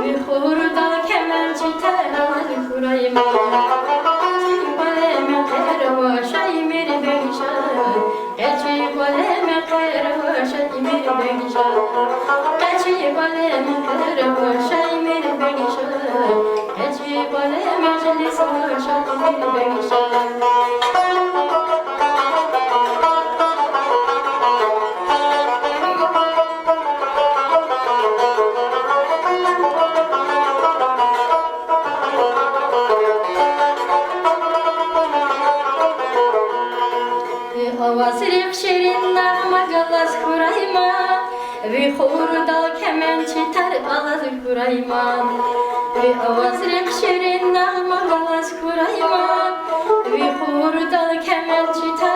bir hurdal kemençi teral kurayma baleme kervaşa imir beşa geçi baleme kervaşa imir beşa geçi baleme kervaşa imir beşa geçi baleme meclis başa imir beşa Avazırık şirin nağma galas kurayma Ve hurdal kemençi tar alaz kurayma Ve avazırık şirin nağma galas kurayma Ve hurdal kemençi tar